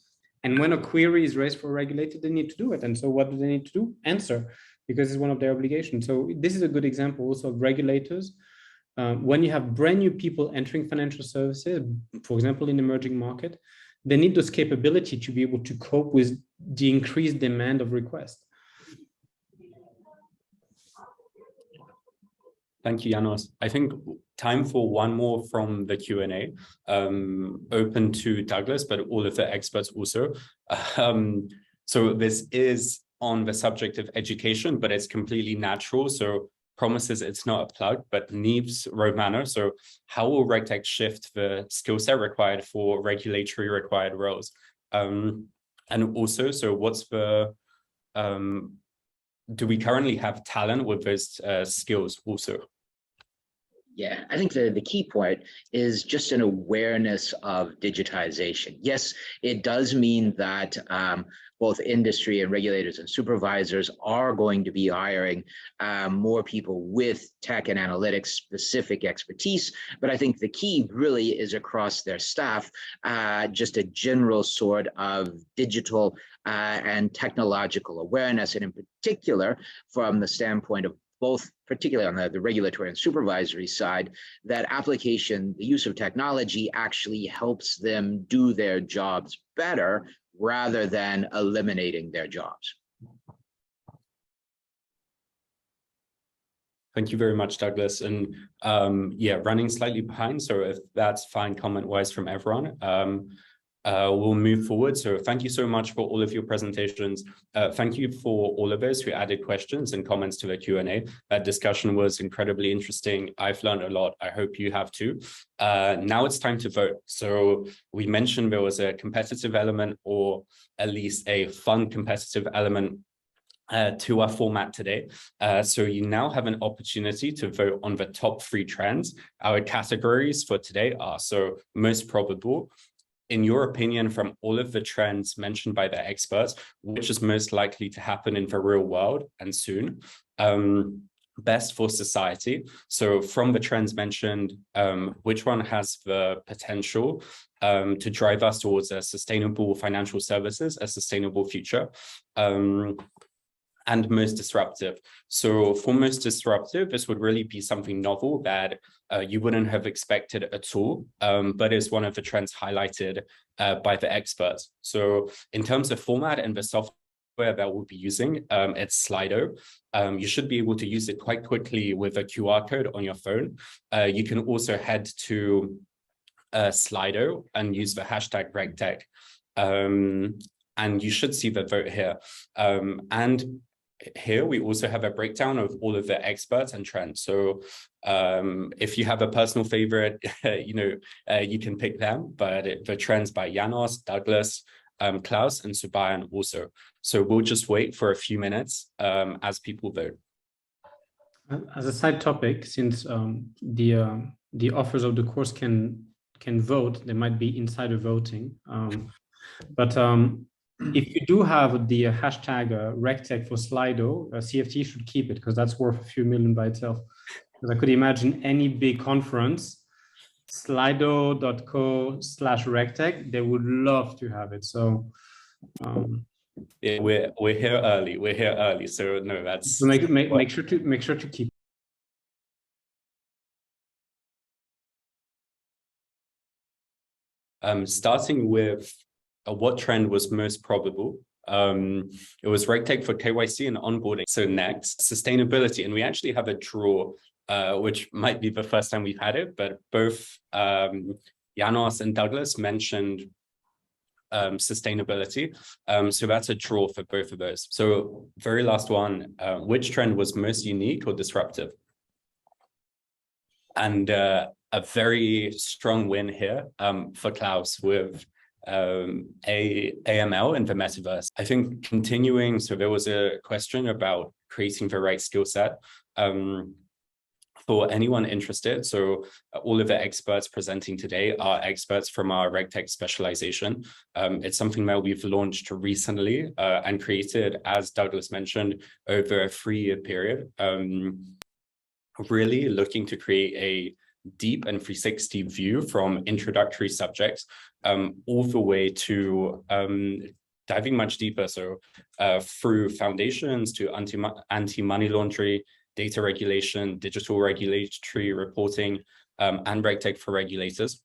And when a query is raised for a regulator, they need to do it. And so what do they need to do? Answer, because it's one of their obligations. So this is a good example also of regulators. When you have brand new people entering financial services, for example, in emerging market, they need this capability to be able to cope with the increased demand of requests. Thank you, Janos. I think time for one more from the Q&A, open to Douglas, but all of the experts also. So this is on the subject of education, but it's completely natural. So promises it's not a plug, but Neves Romano. So how will RegTech shift the skill set required for regulatory required roles? And also, so what's the, do we currently have talent with those skills also? Yeah, I think the key point is just an awareness of digitization. Yes, it does mean that both industry and regulators and supervisors are going to be hiring more people with tech and analytics specific expertise. But I think the key really is across their staff, just a general sort of digital and technological awareness, and in particular, from the standpoint of both, particularly on the regulatory and supervisory side, that application, the use of technology actually helps them do their jobs better rather than eliminating their jobs. Thank you very much, Douglas. And yeah, running slightly behind. So if that's fine comment-wise from everyone, we'll move forward. So thank you so much for all of your presentations. Thank you for all of us who added questions and comments to the Q&A. That discussion was incredibly interesting. I've learned a lot. I hope you have too. Now it's time to vote. So we mentioned there was a competitive element, or at least a fun competitive element to our format today. So you now have an opportunity to vote on the top 3 trends. Our categories for today are, so most probable, in your opinion, from all of the trends mentioned by the experts, which is most likely to happen in the real world and soon? Best for society. So from the trends mentioned, which one has the potential to drive us towards a sustainable financial services, a sustainable future? And most disruptive. So for most disruptive, this would really be something novel that you wouldn't have expected at all, but is one of the trends highlighted by the experts. So in terms of format and the software that we'll be using, it's Slido. You should be able to use it quite quickly with a QR code on your phone. You can also head to Slido and use the hashtag RegTech. And you should see the vote here. And here we also have a breakdown of all of the experts and trends. So if you have a personal favorite, you can pick them, but the trends by Janos, Douglas, Claus and Subbaiyan also. So we'll just wait for a few minutes as people vote. As a side topic, since the authors of the course can vote, there might be insider voting. But if you do have the hashtag RegTech for Slido, CFTE should keep it, because that's worth a few million by itself. Because I could imagine any big conference, slido.co/RegTech, they would love to have it. So yeah, we're here early. We're here early. So no, that's so make sure to keep. Starting with what trend was most probable. It was RegTech for KYC and onboarding. So next, sustainability. And we actually have a draw, which might be the first time we've had it, but both Janos and Douglas mentioned sustainability. So that's a draw for both of those. So very last one, which trend was most unique or disruptive? And a very strong win here for Claus with AML and the metaverse. I think continuing, so there was a question about creating the right skill set for anyone interested. So all of the experts presenting today are experts from our RegTech specialization. It's something that we've launched recently and created, as Douglas mentioned, over a 3-year period, really looking to create deep and 360 view from introductory subjects all the way to diving much deeper. So through foundations to anti-money laundering, data regulation, digital regulatory reporting, and RegTech for regulators.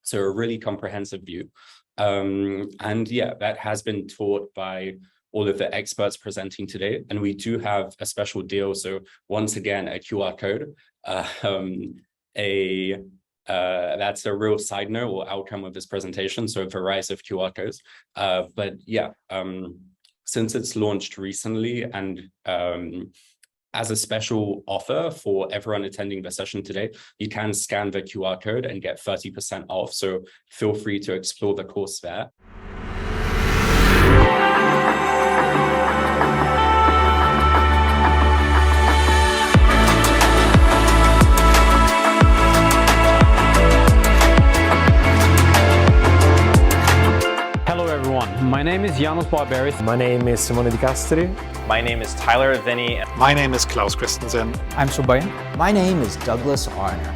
So a really comprehensive view. And yeah, that has been taught by all of the experts presenting today. And we do have a special deal. So once again, a QR code, that's a real side note or outcome of this presentation. So the rise of QR codes. But yeah, since it's launched recently and as a special offer for everyone attending the session today, you can scan the QR code and get 30% off. So feel free to explore the course there. My name is Janos. My name is Simone Di Castri. My name is Tyler Vinny. My name is Claus Christensen. I'm Subbaiyan. My name is Douglas Arner.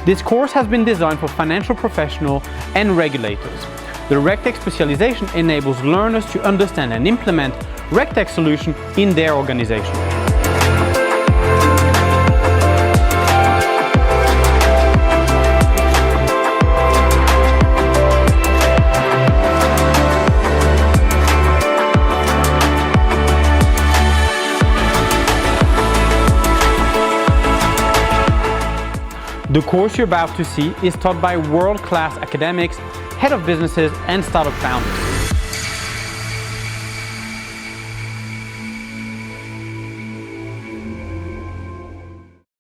This course has been designed for financial professionals and regulators. The RegTech specialization enables learners to understand and implement RegTech solutions in their organization. The course you're about to see is taught by world-class academics, head of businesses, and startup founders.